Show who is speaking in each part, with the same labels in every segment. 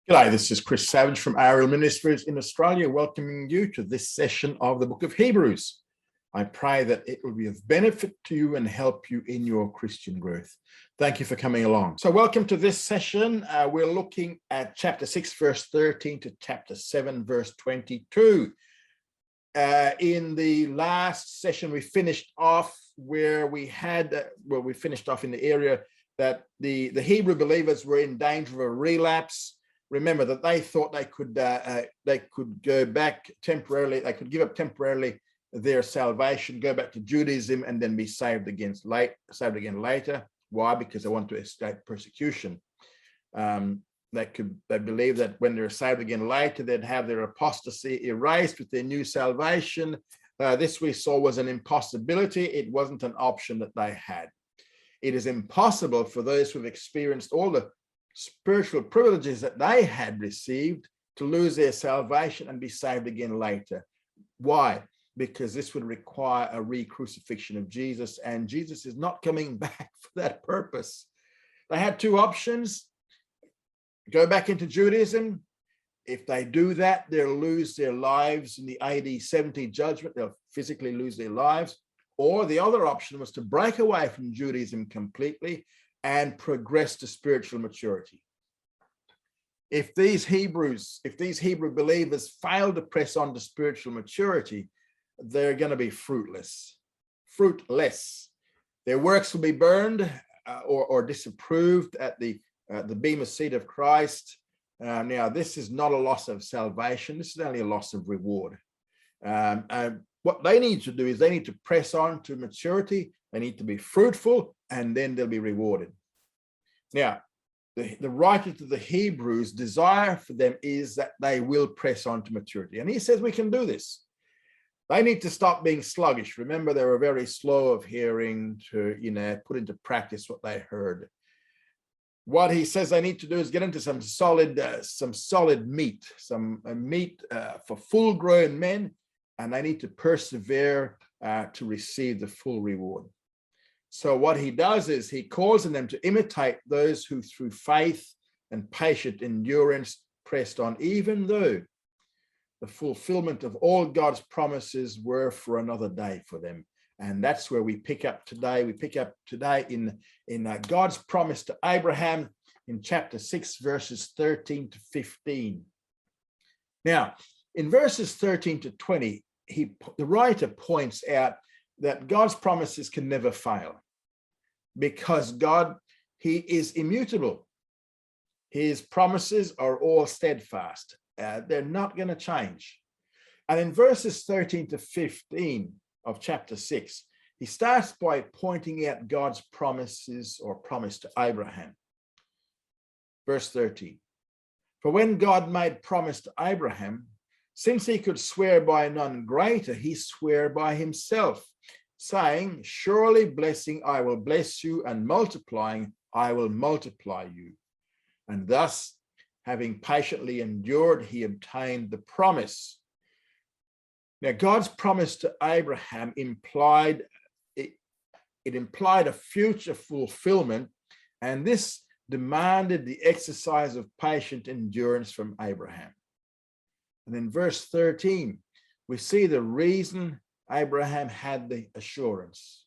Speaker 1: G'day, this is Chris Savage from Ariel Ministries in Australia, welcoming you to this session of the book of Hebrews. I pray that it will be of benefit to you and help you in your Christian growth. Thank you for coming along. So welcome to this session. We're looking at chapter 6, verse 13 to chapter 7, verse 22. In the last session, we finished off where we finished off in the area that the Hebrew believers were in danger of a relapse. Remember that they thought they could go back temporarily, they could give up temporarily their salvation, go back to Judaism, and then be saved again later. Why? Because they want to escape persecution. They believe that when they're saved again later, they'd have their apostasy erased with their new salvation. This we saw was an impossibility. It wasn't an option that they had. It is impossible for those who've experienced all the spiritual privileges that they had received to lose their salvation and be saved again later. Why? Because this would require a re-crucifixion of Jesus, and Jesus is not coming back for that purpose. They had two options: go back into Judaism. If they do that, they'll lose their lives in the AD 70 judgment. They'll physically lose their lives. Or the other option was to break away from Judaism completely and progress to spiritual maturity. If these Hebrew believers fail to press on to spiritual maturity, they're going to be fruitless. Their works will be burned or disapproved at the bema seat of Christ. Now, this is not a loss of salvation. This is only a loss of reward. What they need to do is they need to press on to maturity. They need to be fruitful, and then they'll be rewarded. Now, the writer to the Hebrews' desire for them is that they will press on to maturity. And he says we can do this. They need to stop being sluggish. Remember, they were very slow of hearing to, put into practice what they heard. What he says they need to do is get into some solid meat, meat for full-grown men, and they need to persevere to receive the full reward. So what he does is he calls on them to imitate those who through faith and patient endurance pressed on, even though the fulfillment of all God's promises were for another day for them. And that's where we pick up today. We pick up today in God's promise to Abraham in chapter 6, verses 13 to 15. Now, in verses 13 to 20, the writer points out that God's promises can never fail, because God, he is immutable. His promises are all steadfast. They're not going to change. And in verses 13 to 15 of chapter 6, he starts by pointing out God's promises or promise to Abraham. Verse 13, for when God made promise to Abraham, since he could swear by none greater, he swore by himself, saying, surely blessing I will bless you, and multiplying I will multiply you. And thus, having patiently endured, he obtained the promise. Now, God's promise to Abraham implied a future fulfillment, and this demanded the exercise of patient endurance from Abraham. And in verse 13, we see the reason Abraham had the assurance,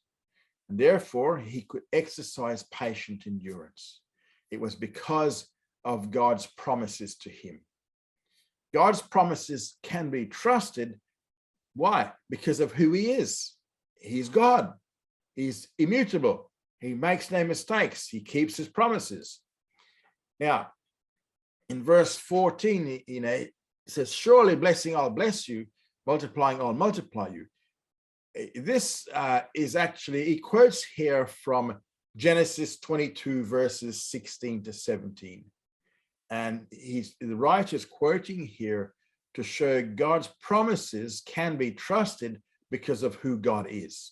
Speaker 1: and therefore he could exercise patient endurance. It was because of God's promises to him. God's promises can be trusted. Why? Because of who he is. He's God. He's immutable. He makes no mistakes. He keeps his promises. Now, in verse 14, it says, surely blessing I'll bless you, multiplying I'll multiply you. This is actually, he quotes here from Genesis 22, verses 16 to 17. And the writer is quoting here to show God's promises can be trusted because of who God is.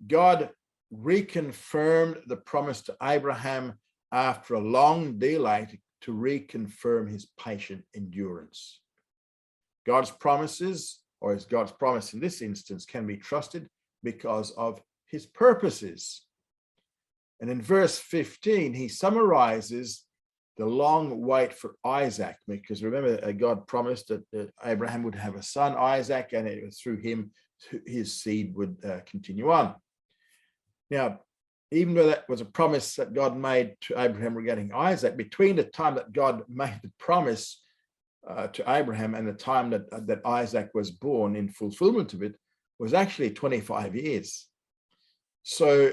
Speaker 1: God reconfirmed the promise to Abraham after a long delay to reconfirm his patient endurance. God's promises, or as God's promise in this instance, can be trusted because of his purposes. And in verse 15, he summarizes the long wait for Isaac, because remember, God promised that Abraham would have a son, Isaac, and it was through him his seed would continue on. Now, even though that was a promise that God made to Abraham regarding Isaac, between the time that God made the promise to Abraham and the time that Isaac was born, in fulfillment of it, was actually 25 years. So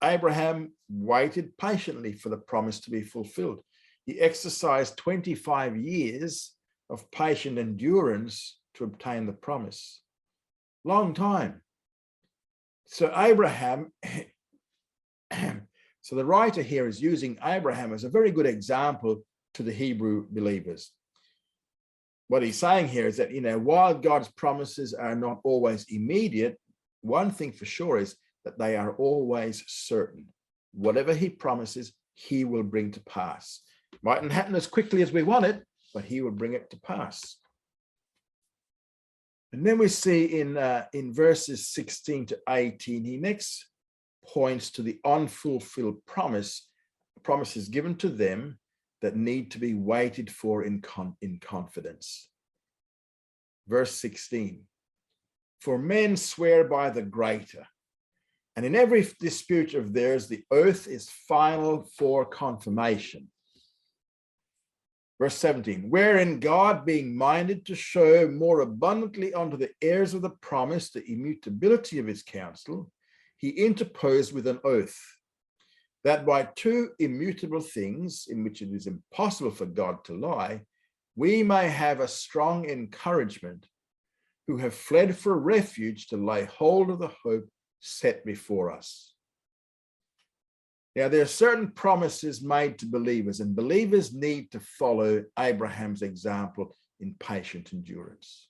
Speaker 1: Abraham waited patiently for the promise to be fulfilled. He exercised 25 years of patient endurance to obtain the promise. Long time. So Abraham, so the writer here is using Abraham as a very good example to the Hebrew believers. What he's saying here is that, while God's promises are not always immediate, one thing for sure is that they are always certain. Whatever he promises, he will bring to pass. It mightn't happen as quickly as we want it, but he will bring it to pass. And then we see in verses 16 to 18, he next points to the unfulfilled promises given to them that need to be waited for in confidence. Verse 16, for men swear by the greater, and in every dispute of theirs, the oath is final for confirmation. Verse 17, wherein God, being minded to show more abundantly unto the heirs of the promise the immutability of his counsel, he interposed with an oath, that by two immutable things, in which it is impossible for God to lie, we may have a strong encouragement, who have fled for refuge to lay hold of the hope set before us. Now, there are certain promises made to believers, and believers need to follow Abraham's example in patient endurance.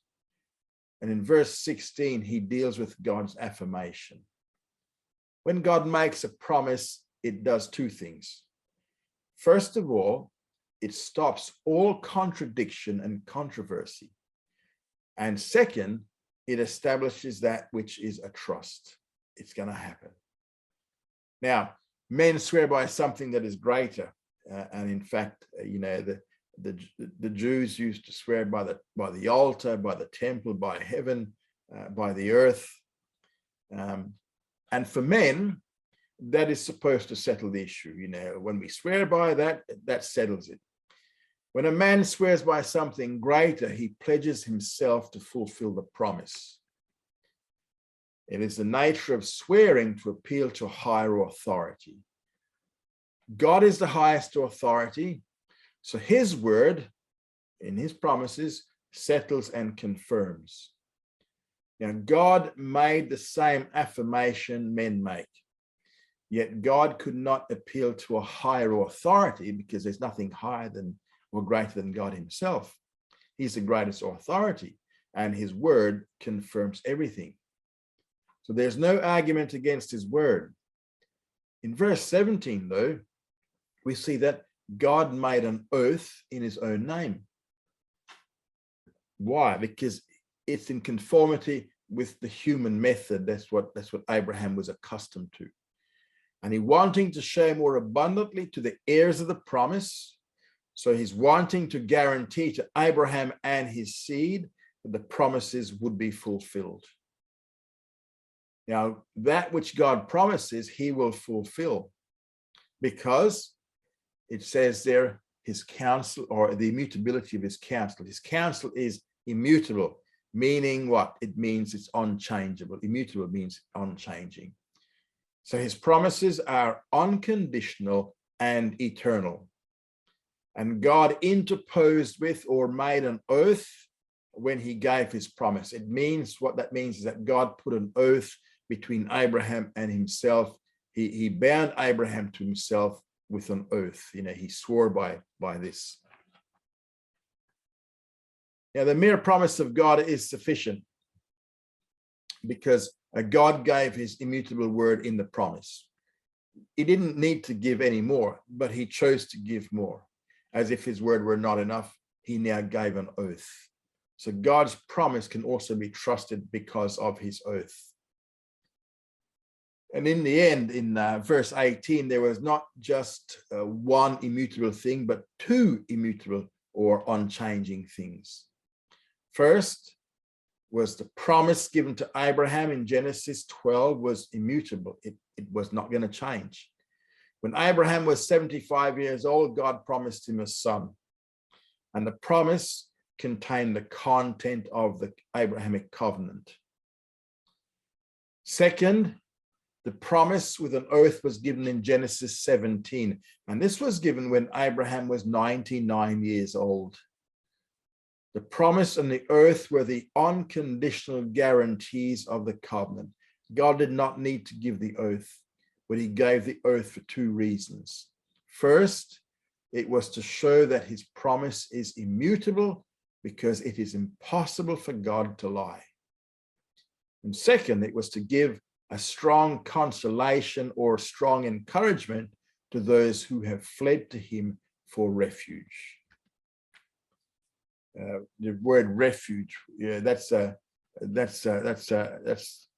Speaker 1: And in verse 16, he deals with God's affirmation. When God makes a promise, it does two things. First of all, it stops all contradiction and controversy. And second, it establishes that which is a trust. It's going to happen. Now, men swear by something that is greater. And in fact, the Jews used to swear by the altar, by the temple, by heaven, by the earth. And for men, that is supposed to settle the issue. When we swear by that, that settles it. When a man swears by something greater, he pledges himself to fulfill the promise. It is the nature of swearing to appeal to a higher authority. God is the highest authority, so his word in his promises settles and confirms. Now, God made the same affirmation men make, yet God could not appeal to a higher authority because there's nothing higher than or greater than God himself. He's the greatest authority, and his word confirms everything. So there's no argument against his word. In verse 17, though, we see that God made an oath in his own name. Why? Because it's in conformity with the human method. That's what Abraham was accustomed to. And he wanting to show more abundantly to the heirs of the promise. So he's wanting to guarantee to Abraham and his seed that the promises would be fulfilled. Now, that which God promises, he will fulfill, because it says there, his counsel, or the immutability of his counsel. His counsel is immutable, meaning what? It means it's unchangeable. Immutable means unchanging. So his promises are unconditional and eternal. And God interposed with or made an oath when he gave his promise. It means, what that means is that God put an oath between Abraham and himself. He bound Abraham to himself with an oath. He swore by this. Now, the mere promise of God is sufficient, because God gave his immutable word in the promise. He didn't need to give any more, but he chose to give more. As if his word were not enough, he now gave an oath. So God's promise can also be trusted because of his oath. And in the end, in verse 18, there was not just one immutable thing, but two immutable or unchanging things. First was the promise given to Abraham in Genesis 12 was immutable. It was not going to change. When Abraham was 75 years old, God promised him a son. And the promise contained the content of the Abrahamic covenant. Second, the promise with an oath was given in Genesis 17. And this was given when Abraham was 99 years old. The promise and the oath were the unconditional guarantees of the covenant. God did not need to give the oath, but he gave the oath for two reasons. First, it was to show that his promise is immutable because it is impossible for God to lie. And second, it was to give a strong consolation or strong encouragement to those who have fled to him for refuge. The word refuge, yeah, that's a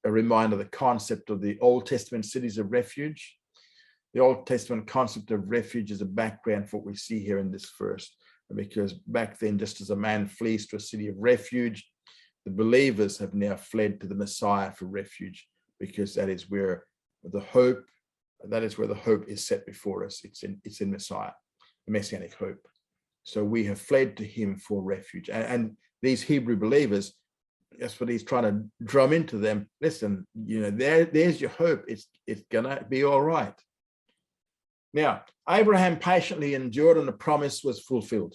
Speaker 1: reminder of the concept of the Old Testament cities of refuge. The Old Testament concept of refuge is a background for what we see here in this verse, because back then, just as a man flees to a city of refuge, the believers have now fled to the Messiah for refuge, because that is where the hope is set before us. It's in Messiah, the messianic hope. So we have fled to him for refuge. And these Hebrew believers, that's what he's trying to drum into them. Listen, there's your hope. It's gonna be all right. Now, Abraham patiently endured and the promise was fulfilled.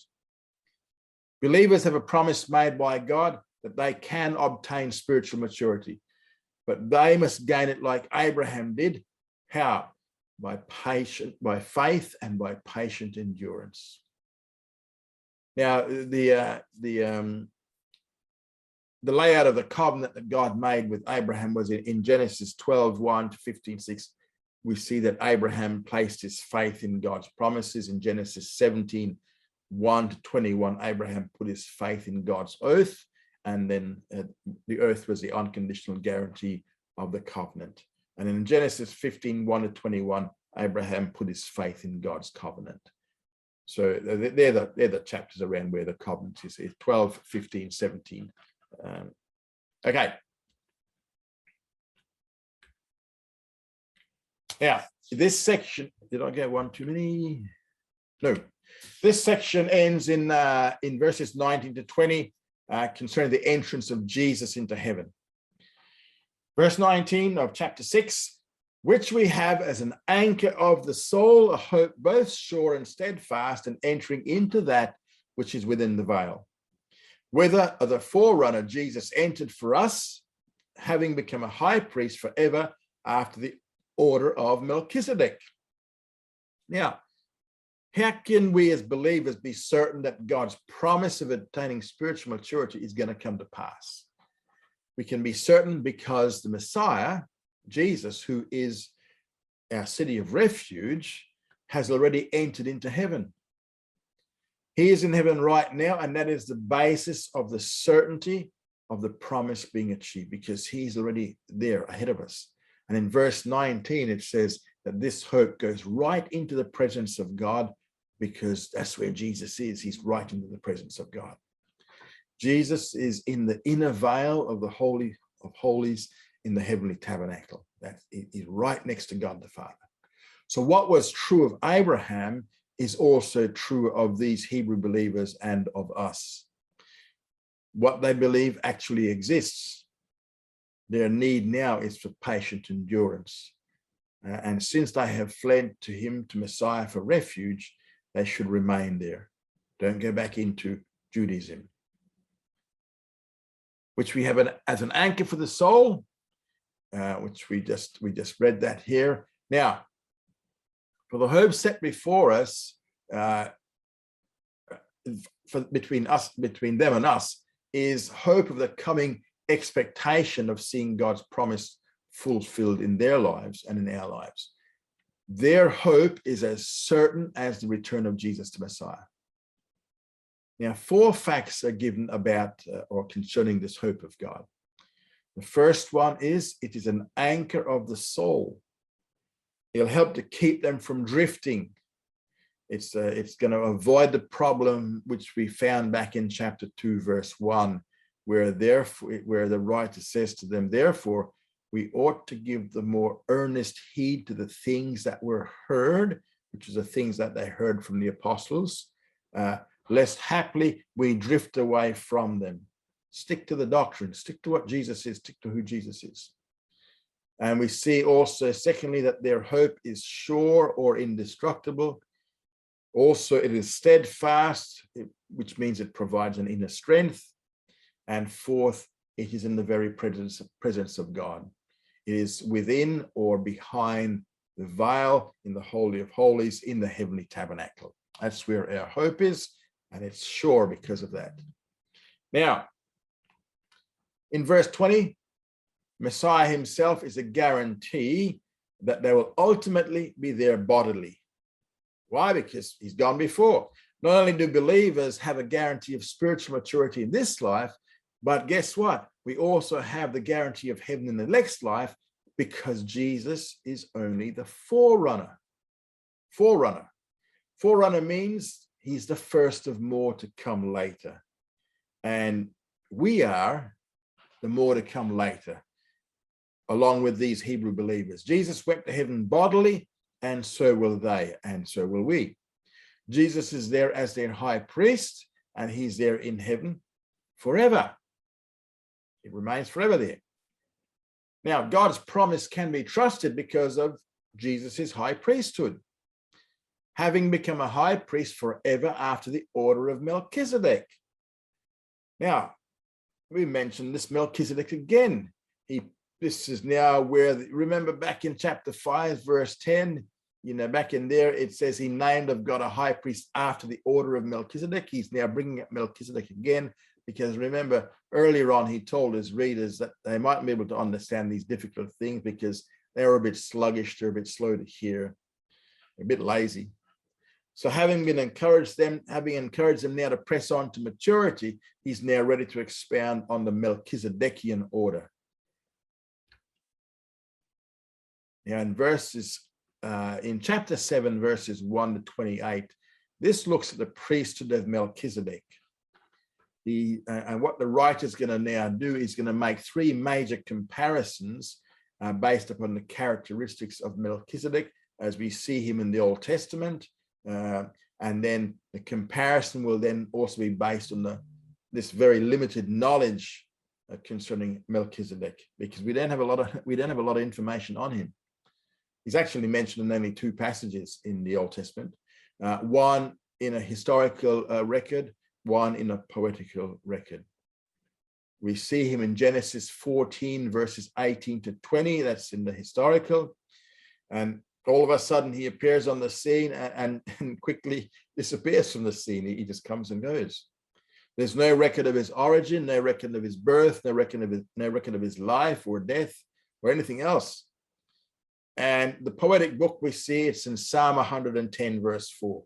Speaker 1: Believers have a promise made by God that they can obtain spiritual maturity, but they must gain it like Abraham did. How? By faith and by patient endurance. Now, the layout of the covenant that God made with Abraham was in Genesis 12:1 to 15:6. We see that Abraham placed his faith in God's promises. In Genesis 17:1 to 21, Abraham put his faith in God's oath, and then the oath was the unconditional guarantee of the covenant. And in Genesis 15:1 to 21, Abraham put his faith in God's covenant. So they're the chapters around where the covenant is. 12, 15, 17. Okay. Now, this section, did I get one too many? No. This section ends in verses 19 to 20 concerning the entrance of Jesus into heaven. Verse 19 of chapter 6, which we have as an anchor of the soul, a hope both sure and steadfast, and entering into that which is within the veil. Whither the forerunner Jesus entered for us, having become a high priest forever after the order of Melchizedek. Now, how can we as believers be certain that God's promise of attaining spiritual maturity is going to come to pass? We can be certain because the Messiah, Jesus, who is our city of refuge, has already entered into heaven. He is in heaven right now, and that is the basis of the certainty of the promise being achieved, because he's already there ahead of us. And in verse 19, it says that this hope goes right into the presence of God, because that's where Jesus is. He's right into the presence of God. Jesus is in the inner veil of the Holy of Holies in the heavenly tabernacle. That is right next to God the Father. So what was true of Abraham is also true of these Hebrew believers and of us. What they believe actually exists. Their need now is for patient endurance. And since they have fled to him, to Messiah, for refuge, they should remain there. Don't go back into Judaism. Which we have as an anchor for the soul, which we just read that here. Now, for the hope set before us, between them and us, is hope of the coming expectation of seeing God's promise fulfilled in their lives and in our lives. Their hope is as certain as the return of Jesus to Messiah. Now, 4 facts are given about or concerning this hope of God. The first one is it is an anchor of the soul. He'll help to keep them from drifting. It's going to avoid the problem which we found back in chapter 2, verse 1, where the writer says to them, therefore, we ought to give the more earnest heed to the things that were heard, which is the things that they heard from the apostles, lest haply we drift away from them. Stick to the doctrine, stick to what Jesus is, stick to who Jesus is. And we see also, secondly, that their hope is sure or indestructible. Also, it is steadfast, which means it provides an inner strength. And fourth, it is in the very presence of God. It is within or behind the veil in the Holy of Holies in the heavenly tabernacle. That's where our hope is, and it's sure because of that. Now, in verse 20, Messiah himself is a guarantee that they will ultimately be there bodily. Why? Because he's gone before. Not only do believers have a guarantee of spiritual maturity in this life, but guess what? We also have the guarantee of heaven in the next life, because Jesus is only the forerunner. Forerunner. Forerunner means he's the first of more to come later. And we are the more to come later, along with these Hebrew believers. Jesus went to heaven bodily, and so will they, and so will we. Jesus is there as their high priest, and he's there in heaven forever. It remains forever there. Now, God's promise can be trusted because of Jesus's high priesthood, having become a high priest forever after the order of Melchizedek. Now, we mentioned this Melchizedek again. This is now where, remember back in chapter 5, verse 10, back in there, it says he named of God a high priest after the order of Melchizedek. He's now bringing up Melchizedek again, because remember, earlier on, he told his readers that they mightn't be able to understand these difficult things because they were a bit sluggish, they're a bit slow to hear, a bit lazy. So having encouraged them now to press on to maturity, he's now ready to expound on the Melchizedekian order. Now in chapter 7, verses 1 to 28, this looks at the priesthood of Melchizedek. And what the writer is going to now do is going to make three major comparisons based upon the characteristics of Melchizedek as we see him in the Old Testament. And then the comparison will then also be based on this very limited knowledge concerning Melchizedek, because we don't have a lot of information on him. He's actually mentioned in only two passages in the Old Testament, one in a historical record, one in a poetical record. We see him in Genesis 14, verses 18 to 20. That's in the historical. And all of a sudden he appears on the scene and quickly disappears from the scene. He just comes and goes. There's no record of his origin, no record of his birth, no record of his life or death or anything else. And the poetic book we see, it's in Psalm 110, verse 4.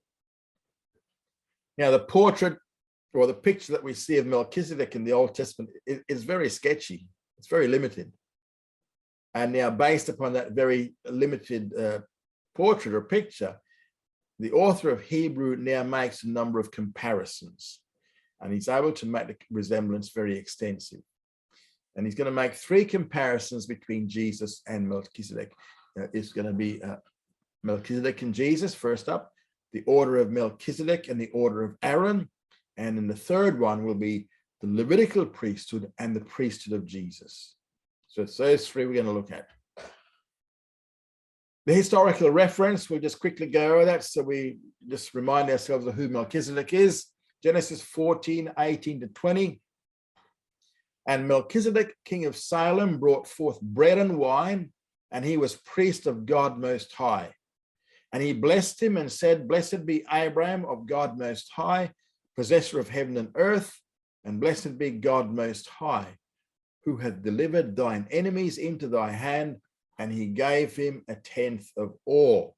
Speaker 1: Now, the portrait or the picture that we see of Melchizedek in the Old Testament is very sketchy. It's very limited. And now, based upon that very limited portrait or picture, the author of Hebrew now makes a number of comparisons. And he's able to make the resemblance very extensive. And he's going to make three comparisons between Jesus and Melchizedek. It's going to be Melchizedek and Jesus, first up, the order of Melchizedek and the order of Aaron. And then the third one will be the Levitical priesthood and the priesthood of Jesus. So it's those three we're going to look at. The historical reference, we'll just quickly go over that so we just remind ourselves of who Melchizedek is. Genesis 14, 18 to 20. And Melchizedek, king of Salem, brought forth bread and wine, and he was priest of God Most High. And he blessed him and said, Blessed be Abraham of God Most High, possessor of heaven and earth, and blessed be God Most High, who hath delivered thine enemies into thy hand, and he gave him a tenth of all.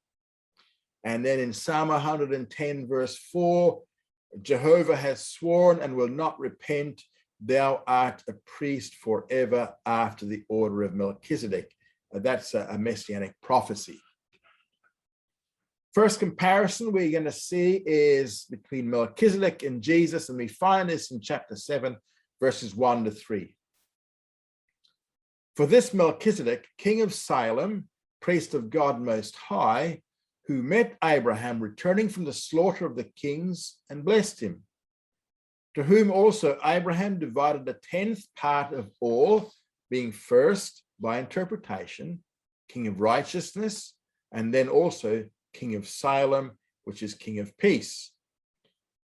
Speaker 1: And then in Psalm 110, verse 4, Jehovah has sworn and will not repent, thou art a priest forever after the order of Melchizedek. That's a messianic prophecy. First comparison we're going to see is between Melchizedek and Jesus, and we find this in chapter 7, verses 1 to 3. For this Melchizedek, king of Salem, priest of God Most High, who met Abraham returning from the slaughter of the kings and blessed him, to whom also Abraham divided a 10th part of all, being first, by interpretation, king of righteousness, and then also king of Salem, which is king of peace.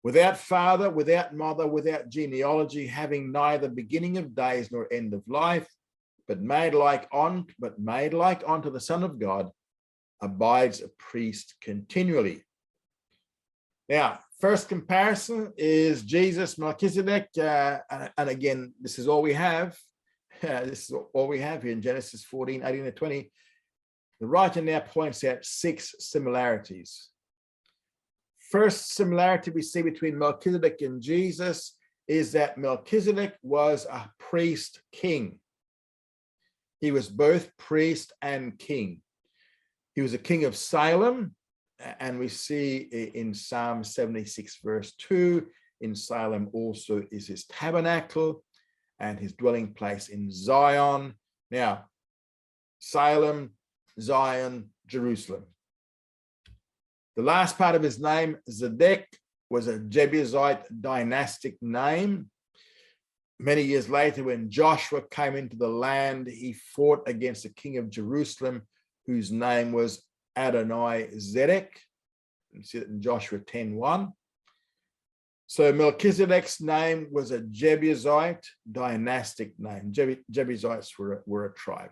Speaker 1: Without father, without mother, without genealogy, having neither beginning of days nor end of life, but made like unto the Son of God, abides a priest continually. Now, first comparison is Jesus, Melchizedek, and again, this is all we have. This is all we have here in Genesis 14, 18 to 20. The writer now points out 6 similarities. First similarity we see between Melchizedek and Jesus is that Melchizedek was a priest king. He was both priest and king. He was a king of Salem, and we see in Psalm 76, verse 2, in Salem also is his tabernacle and his dwelling place in Zion. Now, Salem, Zion, Jerusalem. The last part of his name, Zedek, was a Jebusite dynastic name. Many years later, when Joshua came into the land, he fought against the king of Jerusalem, whose name was Adonai-Zedek. You see it in Joshua 10:1. So Melchizedek's name was a Jebusite dynastic name. Jebusites were a tribe.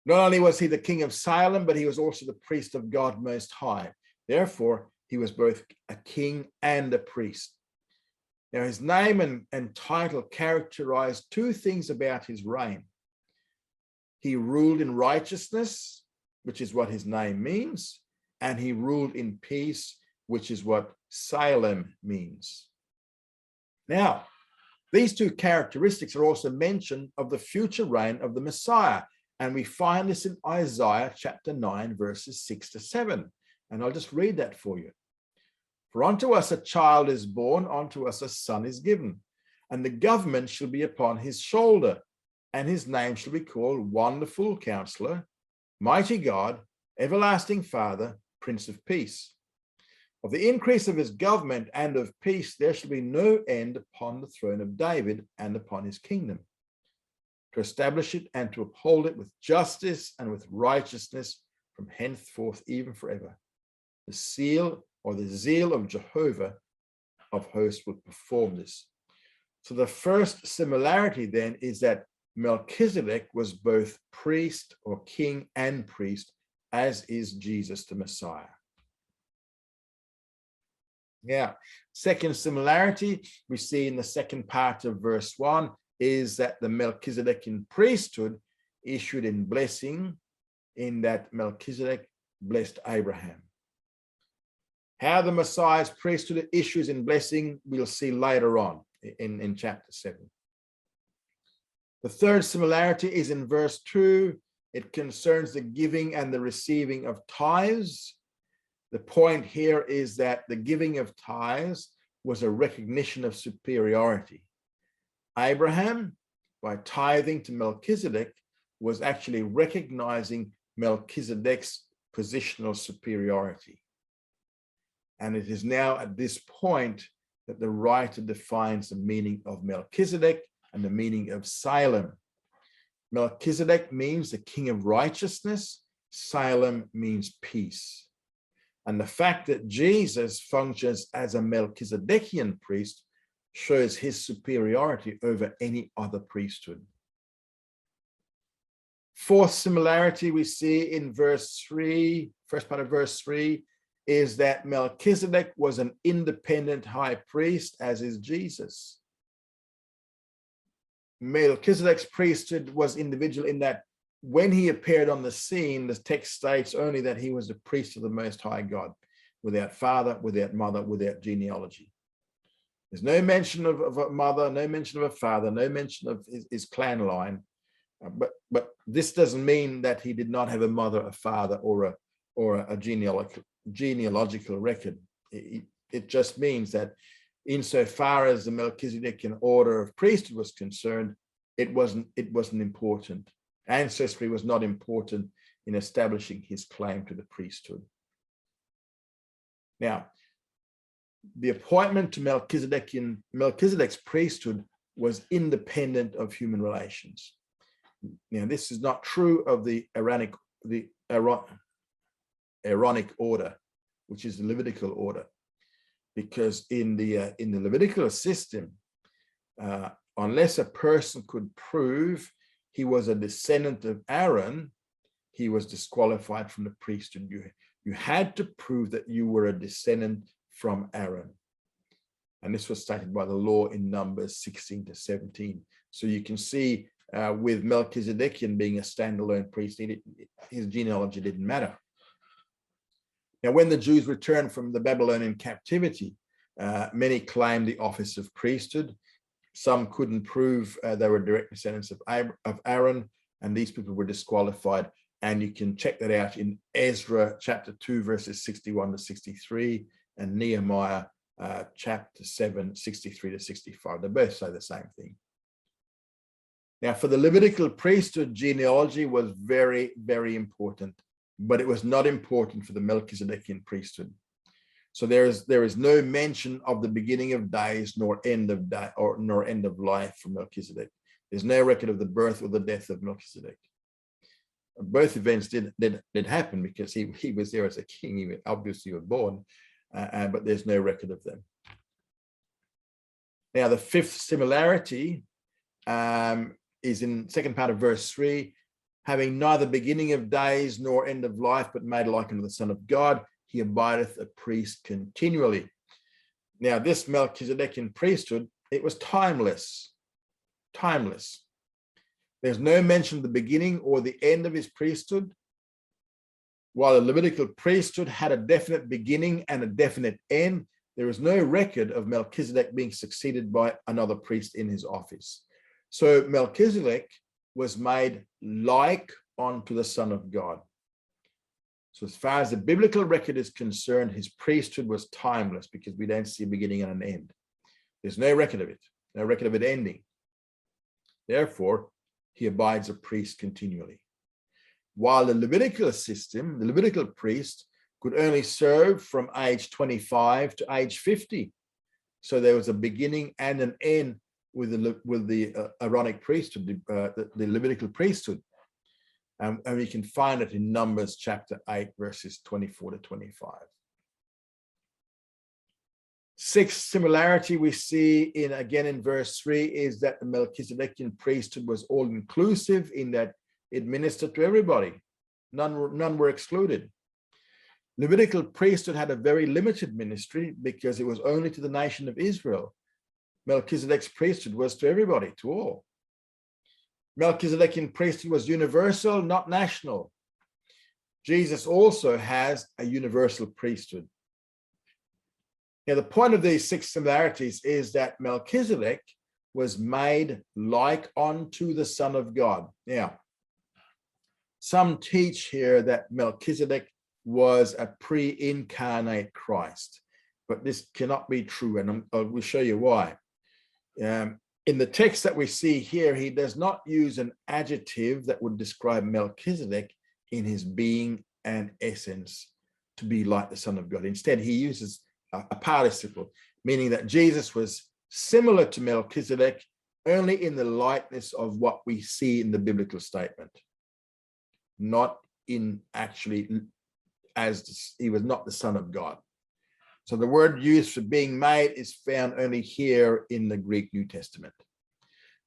Speaker 1: Not only was he the king of Salem, but he was also the priest of God Most High. Therefore, he was both a king and a priest. Now, his name and title characterized 2 things about his reign. He ruled in righteousness, which is what his name means, and he ruled in peace, which is what Salem means. Now, these 2 characteristics are also mentioned of the future reign of the Messiah, and we find this in Isaiah chapter 9, verses 6 to 7. And I'll just read that for you. For unto us a child is born, unto us a son is given, and the government shall be upon his shoulder, and his name shall be called Wonderful Counselor, Mighty God, Everlasting Father, Prince of Peace. Of the increase of his government and of peace there shall be no end upon the throne of David and upon his kingdom, to establish it and to uphold it with justice and with righteousness from henceforth even forever. The seal or the zeal of Jehovah of hosts will perform this. So the first similarity then is that Melchizedek was both priest or king and priest, as is Jesus the Messiah. Yeah, second similarity we see in the second part of verse 1 is that the Melchizedekian priesthood issued in blessing, in that Melchizedek blessed Abraham. How the Messiah's priesthood issues in blessing, we'll see later on in chapter 7. The third similarity is in verse 2. It concerns the giving and the receiving of tithes. The point here is that the giving of tithes was a recognition of superiority. Abraham, by tithing to Melchizedek, was actually recognizing Melchizedek's positional superiority. And it is now at this point that the writer defines the meaning of Melchizedek and the meaning of Salem. Melchizedek means the king of righteousness. Salem means peace. And the fact that Jesus functions as a Melchizedekian priest shows his superiority over any other priesthood. Fourth similarity we see in verse 3, first part of verse 3, is that Melchizedek was an independent high priest, as is Jesus. Melchizedek's priesthood was individual in that when he appeared on the scene, the text states only that he was the priest of the Most High God, without father, without mother, without genealogy. There's no mention of a mother, no mention of a father, no mention of his clan line. But this doesn't mean that he did not have a mother, a father, or or a genealogical record. It just means that insofar as the Melchizedekian order of priesthood was concerned, it wasn't important. Ancestry was not important in establishing his claim to the priesthood. Now, the appointment to Melchizedek's priesthood was independent of human relations. Now, this is not true of the Aaronic order, which is the Levitical order, because in the Levitical system, unless a person could prove he was a descendant of Aaron, he was disqualified from the priesthood. You had to prove that you were a descendant from Aaron. And this was stated by the law in Numbers 16 to 17. So you can see with Melchizedekian being a standalone priest, his genealogy didn't matter. Now, when the Jews returned from the Babylonian captivity, many claimed the office of priesthood. Some couldn't prove they were direct descendants of Aaron, and these people were disqualified. And you can check that out in Ezra chapter 2, verses 61 to 63, and Nehemiah chapter 7, 63 to 65. They both say the same thing. Now, for the Levitical priesthood, genealogy was very, very important, but it was not important for the Melchizedekian priesthood. So there is no mention of the beginning of days nor end of day nor end of life for Melchizedek. There's no record of the birth or the death of Melchizedek. Both events did happen because he was there as a king. He obviously was born, but there's no record of them. Now, the fifth similarity is in second part of verse 3, having neither beginning of days nor end of life, but made like unto the Son of God, he abideth a priest continually. Now, this Melchizedekian priesthood, it was timeless. Timeless. There's no mention of the beginning or the end of his priesthood. While the Levitical priesthood had a definite beginning and a definite end, there is no record of Melchizedek being succeeded by another priest in his office. So Melchizedek was made like unto the Son of God. So as far as the biblical record is concerned, his priesthood was timeless because we don't see a beginning and an end. There's no record of it, no record of it ending. Therefore, he abides a priest continually. While the Levitical system, the Levitical priest could only serve from age 25 to age 50. So there was a beginning and an end with the Aaronic priesthood, the Levitical priesthood. And we can find it in Numbers chapter 8, verses 24 to 25. Sixth similarity we see again in verse 3 is that the Melchizedekian priesthood was all inclusive in that it ministered to everybody. None were excluded. Levitical priesthood had a very limited ministry because it was only to the nation of Israel. Melchizedek's priesthood was to everybody, to all. Melchizedekian priesthood was universal, not national. Jesus also has a universal priesthood. Now, the point of these six similarities is that Melchizedek was made like unto the Son of God. Now, some teach here that Melchizedek was a pre-incarnate Christ, but this cannot be true, and I will show you why. In the text that we see here, he does not use an adjective that would describe Melchizedek in his being and essence to be like the Son of God. Instead, he uses a participle, meaning that Jesus was similar to Melchizedek only in the likeness of what we see in the biblical statement, not in actually as he was not the Son of God. So the word used for being made is found only here in the Greek New Testament.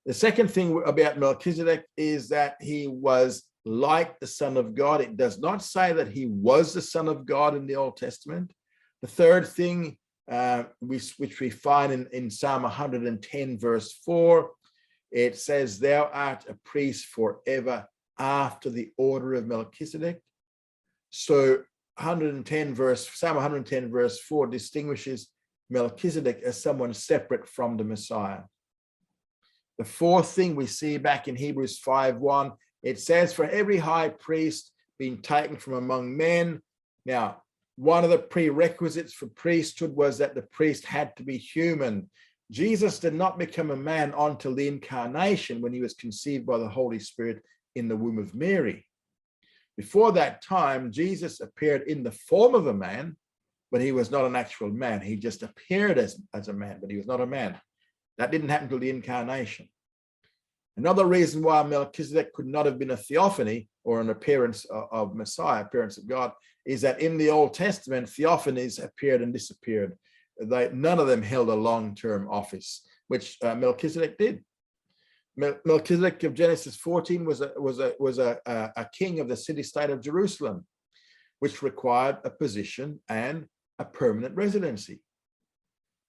Speaker 1: The second thing about Melchizedek is that he was like the Son of God. It does not say that he was the Son of God in the Old Testament. The third thing, which we find in Psalm 110, verse 4, it says, "Thou art a priest forever after the order of Melchizedek." So Psalm 110, verse 4 distinguishes Melchizedek as someone separate from the Messiah. The fourth thing we see back in Hebrews 5:1, it says, "For every high priest being taken from among men Now, one of the prerequisites for priesthood was that the priest had to be human. Jesus did not become a man until the incarnation, when he was conceived by the Holy Spirit in the womb of Mary. Before that time, Jesus appeared in the form of a man, but he was not an actual man. He just appeared as a man, but he was not a man. That didn't happen till the incarnation. Another reason why Melchizedek could not have been a theophany, or an appearance of Messiah, appearance of God, is that in the Old Testament, theophanies appeared and disappeared. None of them held a long-term office, which Melchizedek did. Melchizedek of Genesis 14 was a king of the city-state of Jerusalem, which required a position and a permanent residency.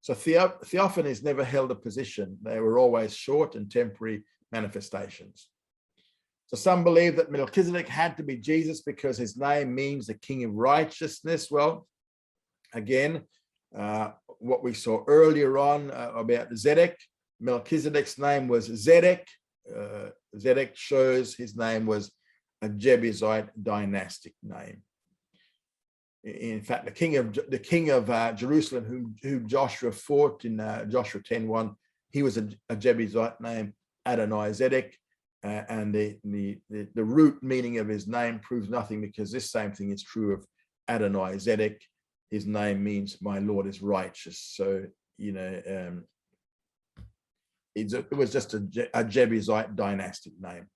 Speaker 1: So theophanies never held a position. They were always short and temporary manifestations. So some believe that Melchizedek had to be Jesus because his name means the king of righteousness. Well, again, what we saw earlier on about Zedek, Melchizedek's name was Zedek. Zedek shows his name was a Jebusite dynastic name. In fact, the king of Jerusalem, whom Joshua fought in Joshua 10:1, he was a Jebusite named Adonai-Zedek, and the root meaning of his name proves nothing, because this same thing is true of Adonai-Zedek. His name means my Lord is righteous. So, you know, it was just a Jebusite dynastic name.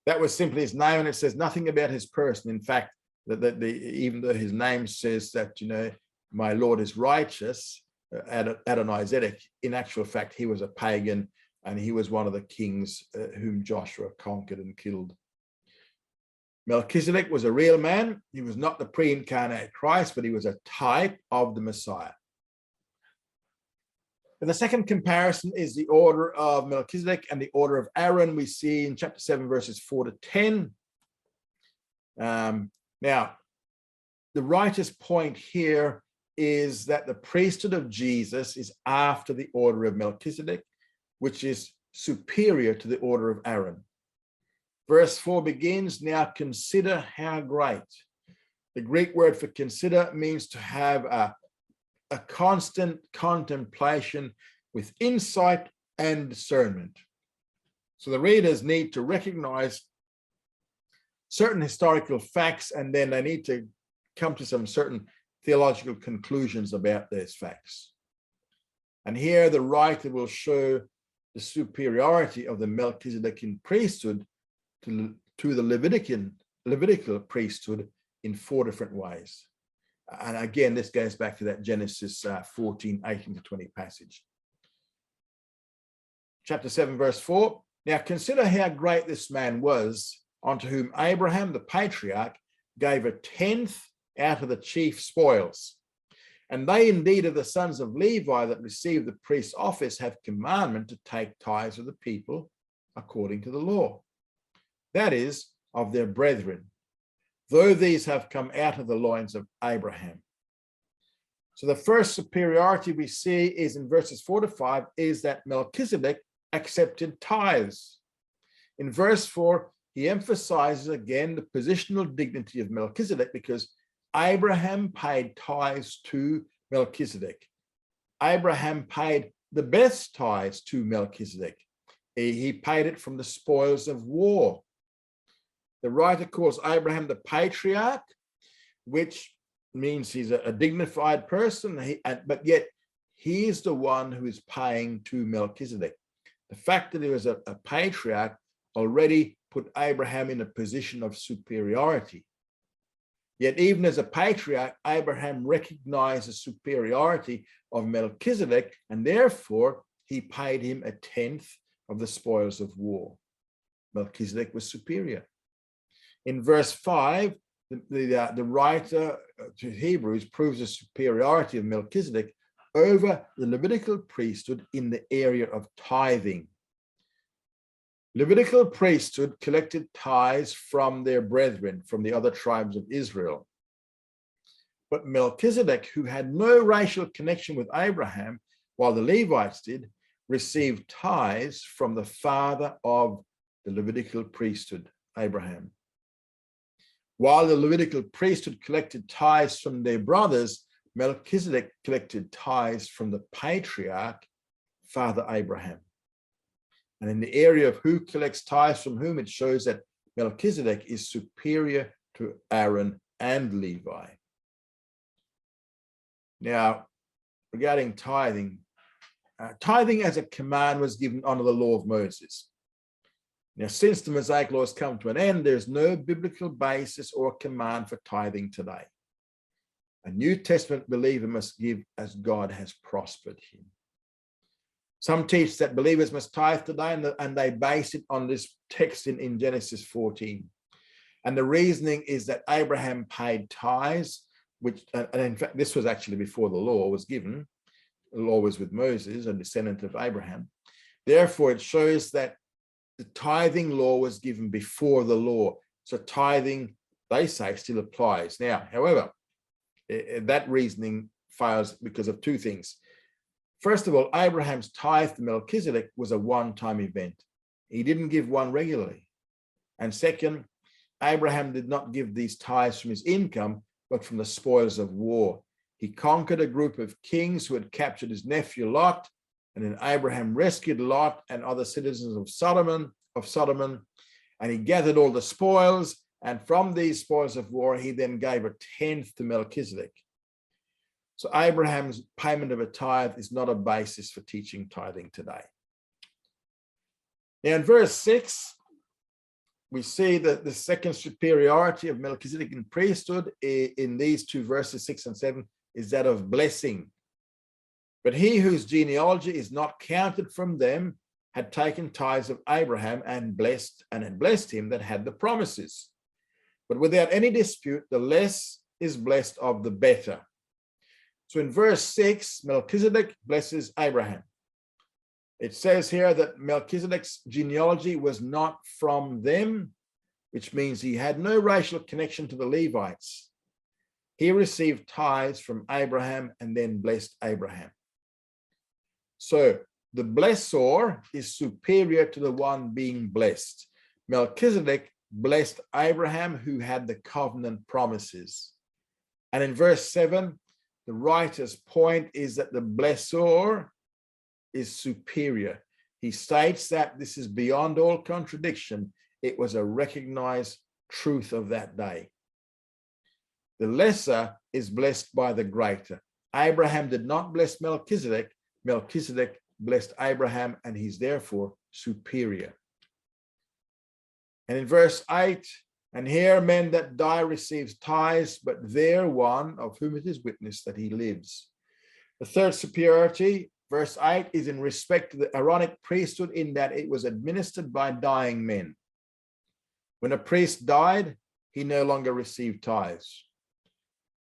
Speaker 1: That was simply his name, and it says nothing about his person. In fact, even though his name says that, you know, my Lord is righteous, Adonai-Zedek, in actual fact, he was a pagan, and he was one of the kings whom Joshua conquered and killed. Melchizedek was a real man. He was not the pre-incarnate Christ, but he was a type of the Messiah. And the second comparison is the order of Melchizedek and the order of Aaron. We see in chapter 7, verses 4 to 10. Now, the writer's point here is that the priesthood of Jesus is after the order of Melchizedek, which is superior to the order of Aaron. Verse 4 begins, now consider how great. The Greek word for consider means to have a constant contemplation with insight and discernment. So the readers need to recognize certain historical facts, and then they need to come to some certain theological conclusions about those facts. And here the writer will show the superiority of the Melchizedekian priesthood to the Levitical priesthood in 4 different ways. And again, this goes back to that Genesis 14, 18 to 20 passage. Chapter 7, verse 4. Now consider how great this man was, unto whom Abraham, the patriarch, gave a tenth out of the chief spoils. And they indeed are the sons of Levi that receive the priest's office, have commandment to take tithes of the people according to the law. That is, of their brethren, though these have come out of the loins of Abraham. So the first superiority we see is in verses 4 to 5, is that Melchizedek accepted tithes. In verse 4, he emphasizes again the positional dignity of Melchizedek, because Abraham paid tithes to Melchizedek. Abraham paid the best tithes to Melchizedek. He paid it from the spoils of war. The writer calls Abraham the patriarch, which means he's a dignified person, but yet he is the one who is paying to Melchizedek. The fact that he was a patriarch already put Abraham in a position of superiority. Yet even as a patriarch, Abraham recognized the superiority of Melchizedek, and therefore he paid him a tenth of the spoils of war. Melchizedek was superior. In verse 5, the writer to Hebrews proves the superiority of Melchizedek over the Levitical priesthood in the area of tithing. Levitical priesthood collected tithes from their brethren, from the other tribes of Israel. But Melchizedek, who had no racial connection with Abraham, while the Levites did, received tithes from the father of the Levitical priesthood, Abraham. While the Levitical priesthood collected tithes from their brothers, Melchizedek collected tithes from the patriarch, Father Abraham. And in the area of who collects tithes from whom, it shows that Melchizedek is superior to Aaron and Levi. Now, regarding tithing, tithing as a command was given under the law of Moses. Now, since the Mosaic law has come to an end, there's no biblical basis or command for tithing today. A New Testament believer must give as God has prospered him. Some teach that believers must tithe today, and they base it on this text in Genesis 14. And the reasoning is that Abraham paid tithes, which, and in fact, this was actually before the law was given. The law was with Moses, a descendant of Abraham. Therefore, it shows that the tithing law was given before the law. So tithing, they say, still applies. Now, however, that reasoning fails because of two things. First of all, Abraham's tithe to Melchizedek was a one-time event. He didn't give one regularly. And second, Abraham did not give these tithes from his income, but from the spoils of war. He conquered a group of kings who had captured his nephew Lot, and then Abraham rescued Lot and other citizens of Sodom, and he gathered all the spoils, and from these spoils of war, he then gave a tenth to Melchizedek. So Abraham's payment of a tithe is not a basis for teaching tithing today. Now in verse 6, we see that the second superiority of Melchizedek in priesthood in these two verses, 6 and 7, is that of blessing. But he whose genealogy is not counted from them had taken tithes of Abraham and had blessed him that had the promises. But without any dispute, the less is blessed of the better. So in verse 6, Melchizedek blesses Abraham. It says here that Melchizedek's genealogy was not from them, which means he had no racial connection to the Levites. He received tithes from Abraham and then blessed Abraham. So the blessor is superior to the one being blessed. Melchizedek blessed Abraham, who had the covenant promises. And in verse 7, the writer's point is that the blessor is superior. He states that this is beyond all contradiction. It was a recognized truth of that day. The lesser is blessed by the greater. Abraham did not bless Melchizedek. Melchizedek blessed Abraham, and he's therefore superior. And in verse 8, and here men that die receives tithes, but there one of whom it is witnessed that he lives. The third superiority, verse 8, is in respect to the Aaronic priesthood, in that it was administered by dying men. When a priest died, he no longer received tithes.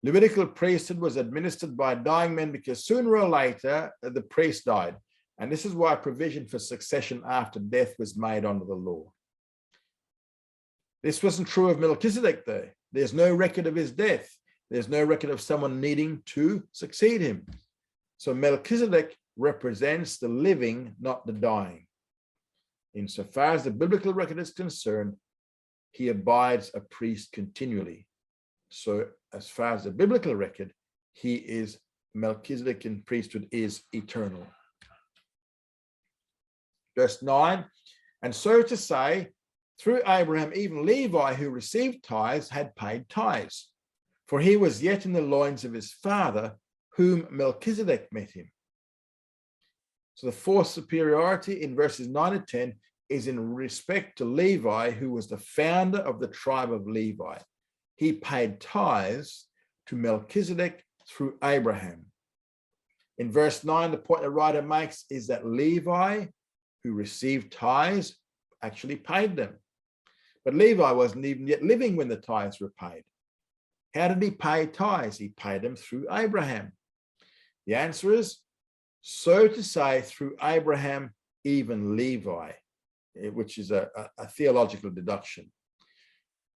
Speaker 1: Levitical priesthood was administered by dying men because sooner or later the priest died. And this is why provision for succession after death was made under the law. This wasn't true of Melchizedek though. There's no record of his death. There's no record of someone needing to succeed him. So Melchizedek represents the living, not the dying. Insofar as the biblical record is concerned, he abides a priest continually. So as far as the biblical record, Melchizedek in priesthood is eternal. Verse 9, and so to say, through Abraham, even Levi, who received tithes, had paid tithes, for he was yet in the loins of his father, whom Melchizedek met him. So the fourth superiority in verses 9 and 10 is in respect to Levi, who was the founder of the tribe of Levi. He paid tithes to Melchizedek through Abraham. In verse 9, the point the writer makes is that Levi, who received tithes, actually paid them. But Levi wasn't even yet living when the tithes were paid. How did he pay tithes? He paid them through Abraham. The answer is, so to say, through Abraham, even Levi, which is a theological deduction.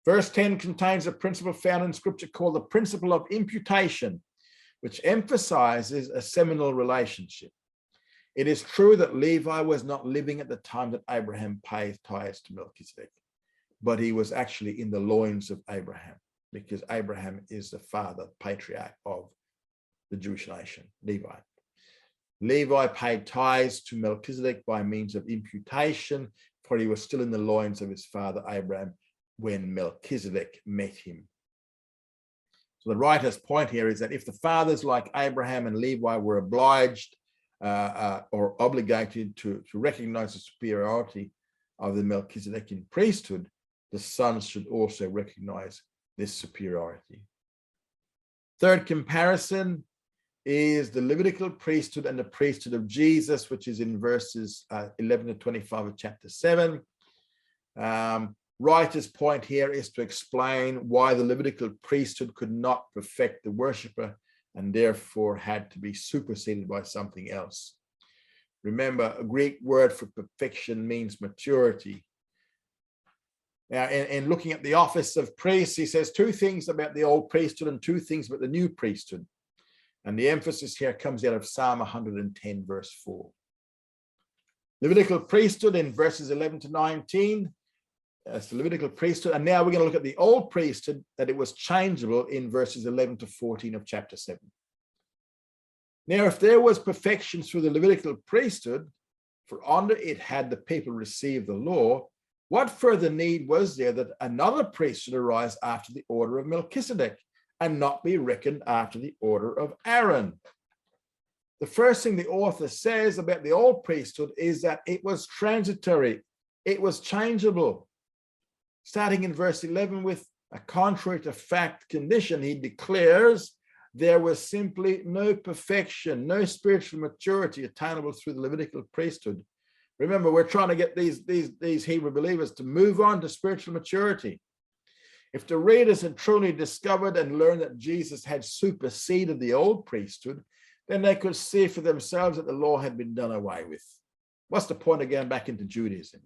Speaker 1: Verse 10 contains a principle found in Scripture called the principle of imputation, which emphasizes a seminal relationship. It is true that Levi was not living at the time that Abraham paid tithes to Melchizedek, but he was actually in the loins of Abraham, because Abraham is the father, patriarch of the Jewish nation, Levi. Levi paid tithes to Melchizedek by means of imputation, for he was still in the loins of his father Abraham when Melchizedek met him. So the writer's point here is that if the fathers like Abraham and Levi were obliged or obligated to recognize the superiority of the Melchizedekian priesthood, the sons should also recognize this superiority. Third comparison is the Levitical priesthood and the priesthood of Jesus, which is in verses 11 to 25 of chapter 7. Writer's point here is to explain why the Levitical priesthood could not perfect the worshipper and therefore had to be superseded by something else. Remember, a Greek word for perfection means maturity. Now, in looking at the office of priests, he says two things about the old priesthood and two things about the new priesthood. And the emphasis here comes out of Psalm 110, verse 4. Levitical priesthood in verses 11 to 19. That's the Levitical priesthood. And now we're going to look at the old priesthood, that it was changeable in verses 11 to 14 of chapter 7. Now, if there was perfection through the Levitical priesthood, for under it had the people received the law, what further need was there that another priest should arise after the order of Melchizedek and not be reckoned after the order of Aaron? The first thing the author says about the old priesthood is that it was transitory, it was changeable. Starting in verse 11 with a contrary to fact condition, he declares there was simply no perfection, no spiritual maturity attainable through the Levitical priesthood. Remember, we're trying to get these Hebrew believers to move on to spiritual maturity. If the readers had truly discovered and learned that Jesus had superseded the old priesthood, then they could see for themselves that the law had been done away with. What's the point of going back into Judaism?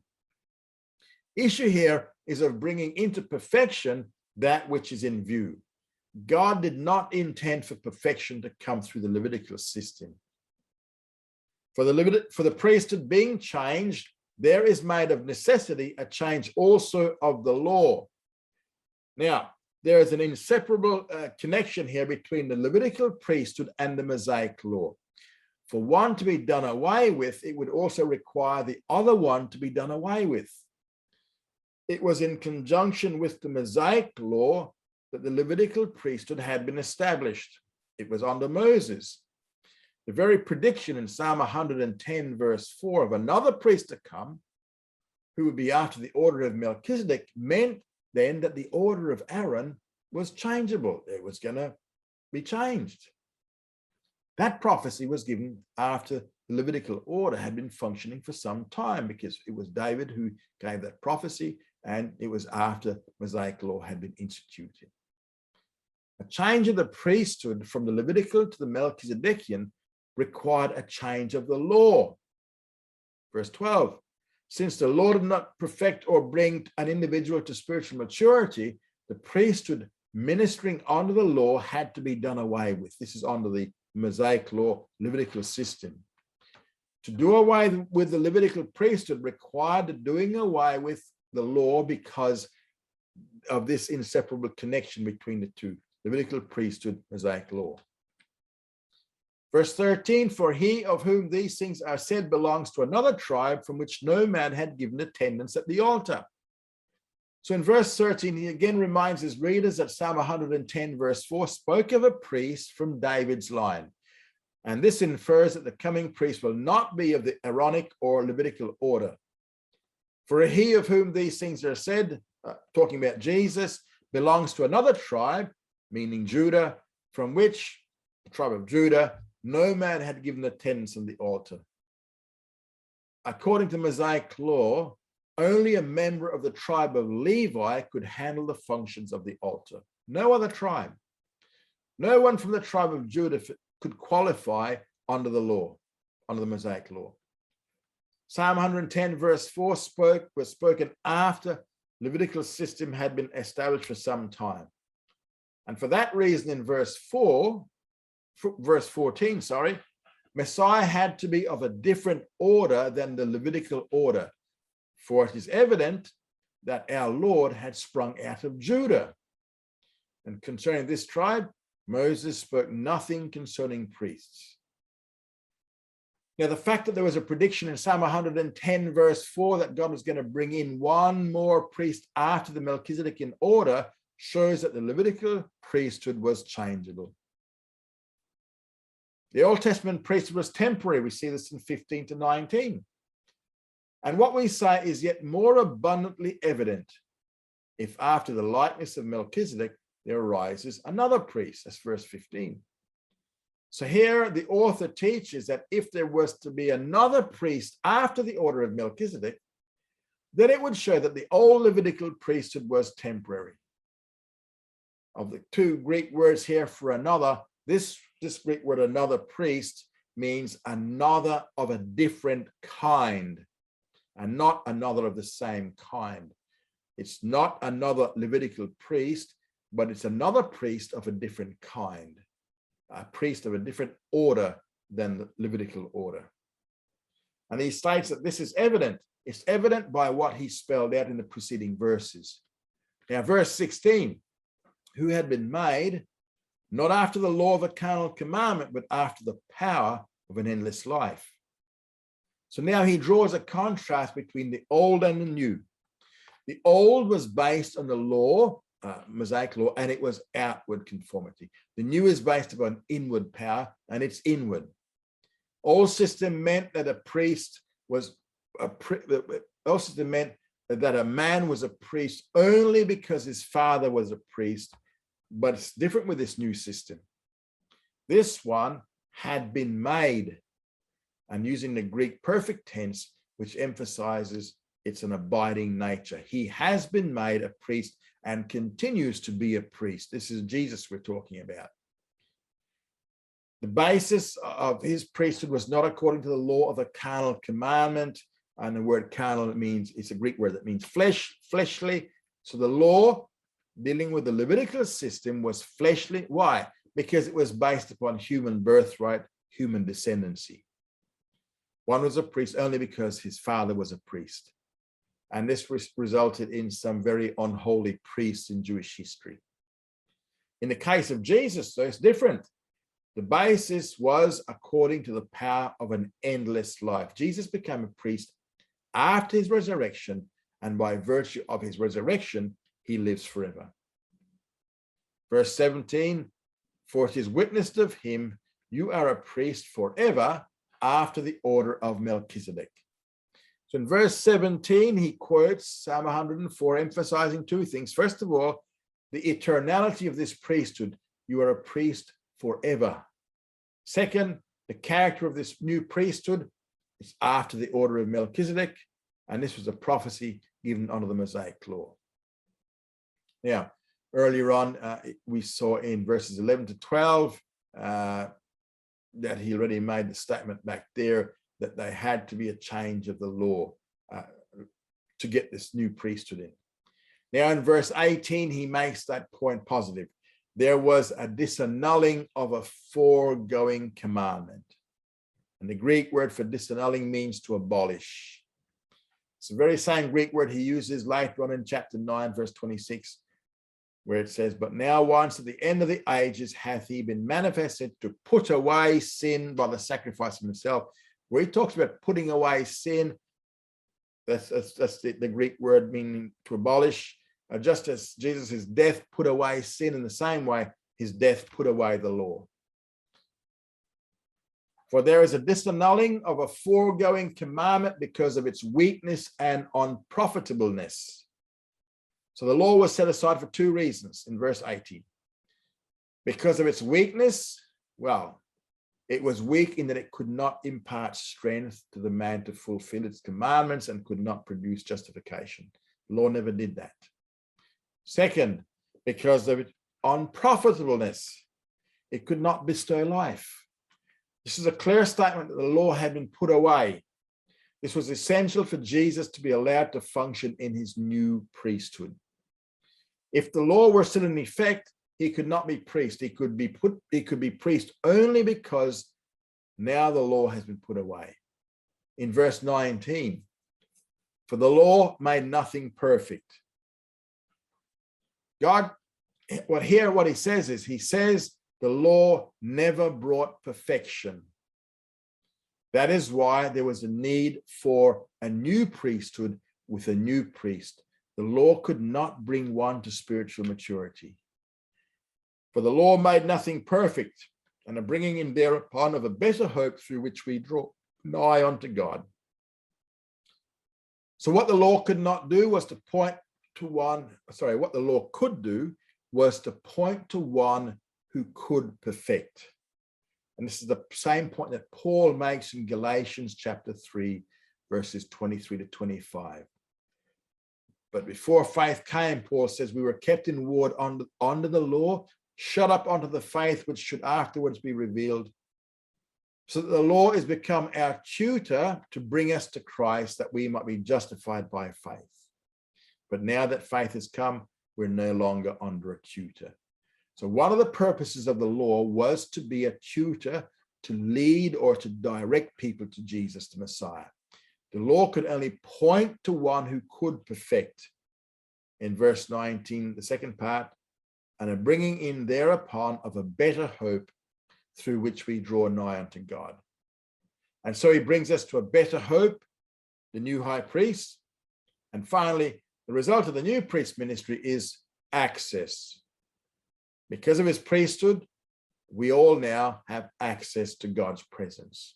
Speaker 1: Issue here is of bringing into perfection that which is in view. God did not intend for perfection to come through the Levitical system. For the priesthood being changed, there is made of necessity a change also of the law. Now, there is an inseparable connection here between the Levitical priesthood and the Mosaic law. For one to be done away with, it would also require the other one to be done away with. It was in conjunction with the Mosaic law that the Levitical priesthood had been established. It was under Moses. The very prediction in Psalm 110, verse 4 of another priest to come, who would be after the order of Melchizedek, meant then that the order of Aaron was changeable. It was going to be changed. That prophecy was given after the Levitical order had been functioning for some time, because it was David who gave that prophecy, and it was after Mosaic law had been instituted. A change of the priesthood from the Levitical to the Melchizedekian required a change of the law. Verse 12, since the law did not perfect or bring an individual to spiritual maturity, the priesthood ministering under the law had to be done away with. This is under the Mosaic law, Levitical system. To do away with the Levitical priesthood required the doing away with the law because of this inseparable connection between the two, Levitical priesthood, Mosaic law. Verse 13, for he of whom these things are said belongs to another tribe from which no man had given attendance at the altar. So in verse 13, he again reminds his readers that Psalm 110, verse 4 spoke of a priest from David's line. And this infers that the coming priest will not be of the Aaronic or Levitical order. For he of whom these things are said, talking about Jesus, belongs to another tribe, meaning Judah, from which, the tribe of Judah, no man had given attendance on the altar. According to Mosaic law, only a member of the tribe of Levi could handle the functions of the altar. No other tribe. No one from the tribe of Judah could qualify under the law, under the Mosaic law. Psalm 110 verse 4 was spoken after Levitical system had been established for some time. And for that reason in verse 14, Messiah had to be of a different order than the Levitical order. For it is evident that our Lord had sprung out of Judah. And concerning this tribe, Moses spoke nothing concerning priests. Now, the fact that there was a prediction in Psalm 110, verse 4, that God was going to bring in one more priest after the Melchizedekian order shows that the Levitical priesthood was changeable. The Old Testament priesthood was temporary. We see this in 15 to 19. And what we say is yet more abundantly evident if after the likeness of Melchizedek there arises another priest. That's verse 15. So here the author teaches that if there was to be another priest after the order of Melchizedek, then it would show that the old Levitical priesthood was temporary. Of the two Greek words here for another, this Greek word another priest means another of a different kind and not another of the same kind. It's not another Levitical priest, but it's another priest of a different kind. A priest of a different order than the Levitical order. And he states that this is evident. It's evident by what he spelled out in the preceding verses. Now, verse 16, who had been made, not after the law of a carnal commandment, but after the power of an endless life. So now he draws a contrast between the old and the new. The old was based on the law, Mosaic law, and it was outward conformity. The new is based upon inward power, and it's inward. Old system meant that a priest was old system meant that a man was a priest only because his father was a priest, but it's different with this new system. This one had been made, and using the Greek perfect tense, which emphasizes it's an abiding nature. He has been made a priest and continues to be a priest. This is Jesus we're talking about. The basis of his priesthood was not according to the law of a carnal commandment. And the word carnal means, it's a Greek word that means flesh, fleshly. So the law dealing with the Levitical system was fleshly. Why? Because it was based upon human birthright, human descendancy. One was a priest only because his father was a priest. And this resulted in some very unholy priests in Jewish history. In the case of Jesus, though, it's different. The basis was according to the power of an endless life. Jesus became a priest after his resurrection, and by virtue of his resurrection, he lives forever. Verse 17, for it is witnessed of him, you are a priest forever after the order of Melchizedek. So in verse 17, he quotes Psalm 104, emphasizing two things. First of all, the eternality of this priesthood. You are a priest forever. Second, the character of this new priesthood is after the order of Melchizedek, and this was a prophecy given under the Mosaic law. Now, earlier on, we saw in verses 11 to 12 that he already made the statement back there that there had to be a change of the law to get this new priesthood in. Now in verse 18, he makes that point positive. There was a disannulling of a foregoing commandment. And the Greek word for disannulling means to abolish. It's the very same Greek word he uses later on in chapter 9, verse 26, where it says, but now once at the end of the ages hath he been manifested to put away sin by the sacrifice of himself. Where he talks about putting away sin, that's the Greek word meaning to abolish. Just as Jesus' death put away sin, in the same way, his death put away the law. For there is a disannulling of a foregoing commandment because of its weakness and unprofitableness. So the law was set aside for two reasons in verse 18. Because of its weakness, well, it was weak in that it could not impart strength to the man to fulfill its commandments and could not produce justification. The law never did that. Second, because of its unprofitableness, it could not bestow life. This is a clear statement that the law had been put away. This was essential for Jesus to be allowed to function in his new priesthood. If the law were still in effect, he could not be priest. He could be priest only because now the law has been put away. In verse 19, For the law made nothing perfect. God, what he says is, he says the law never brought perfection. That is why there was a need for a new priesthood with a new priest. The law could not bring one to spiritual maturity. For the law made nothing perfect, and a bringing in thereupon of a better hope through which we draw nigh unto God. So what the law could not do was to point to what the law could do was to point to one who could perfect. And this is the same point that Paul makes in Galatians chapter 3, verses 23 to 25. But before faith came, Paul says, we were kept in ward under the law, shut up unto the faith which should afterwards be revealed. So that the law is become our tutor to bring us to Christ, that we might be justified by faith. But now that faith has come, we're no longer under a tutor. So one of the purposes of the law was to be a tutor, to lead or to direct people to Jesus, the Messiah. The law could only point to one who could perfect. In verse 19, the second part, and a bringing in thereupon of a better hope through which we draw nigh unto God. And so he brings us to a better hope, the new high priest. And finally, the result of the new priest ministry is access. Because of his priesthood, we all now have access to God's presence.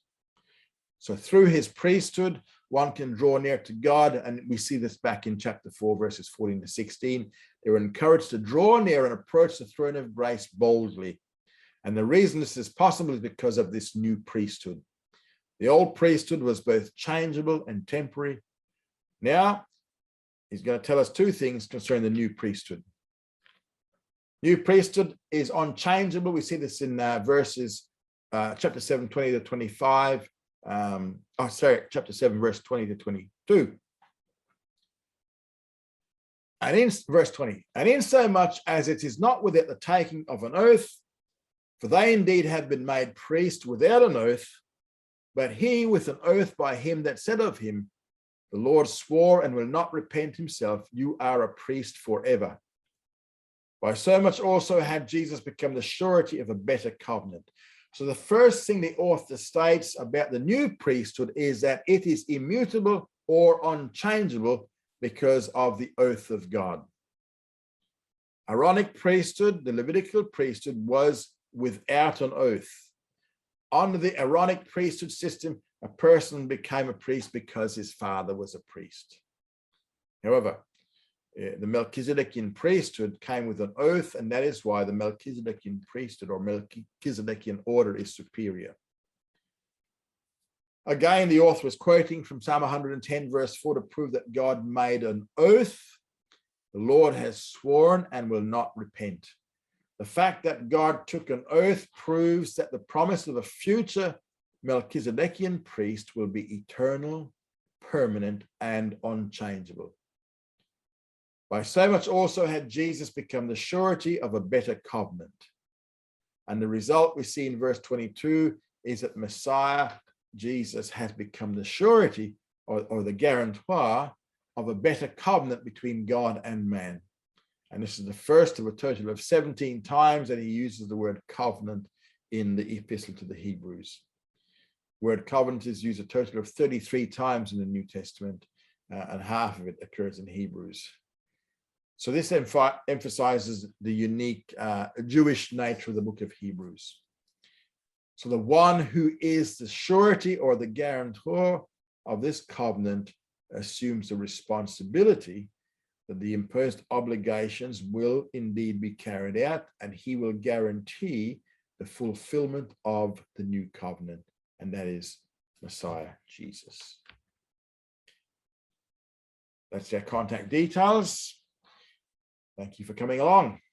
Speaker 1: So through his priesthood, one can draw near to God, and we see this back in chapter 4, verses 14 to 16. They were encouraged to draw near and approach the throne of grace boldly. And the reason this is possible is because of this new priesthood. The old priesthood was both changeable and temporary. Now, he's going to tell us two things concerning the new priesthood. New priesthood is unchangeable. We see this in verses chapter 7, 20 to 25. Chapter 7, verse 20 to 22. And in verse 20, and in so much as it is not without the taking of an oath, for they indeed have been made priests without an oath, but he with an oath by him that said of him, the Lord swore and will not repent himself, you are a priest forever. By so much also had Jesus become the surety of a better covenant. So the first thing the author states about the new priesthood is that it is immutable or unchangeable because of the oath of God. Aaronic priesthood, the Levitical priesthood, was without an oath. Under the Aaronic priesthood system, a person became a priest because his father was a priest. However, the Melchizedekian priesthood came with an oath, and that is why the Melchizedekian priesthood or Melchizedekian order is superior. Again, the author was quoting from Psalm 110, verse 4, to prove that God made an oath. The Lord has sworn and will not repent. The fact that God took an oath proves that the promise of a future Melchizedekian priest will be eternal, permanent, and unchangeable. By so much also had Jesus become the surety of a better covenant. And the result we see in verse 22 is that Messiah, Jesus, has become the surety or the guarantor of a better covenant between God and man. And this is the first of a total of 17 times that he uses the word covenant in the epistle to the Hebrews. Word covenant is used a total of 33 times in the New Testament, and half of it occurs in Hebrews. So this emphasizes the unique Jewish nature of the book of Hebrews. So the one who is the surety or the guarantor of this covenant assumes the responsibility that the imposed obligations will indeed be carried out, and he will guarantee the fulfillment of the new covenant, and that is Messiah Jesus. That's our contact details. Thank you for coming along.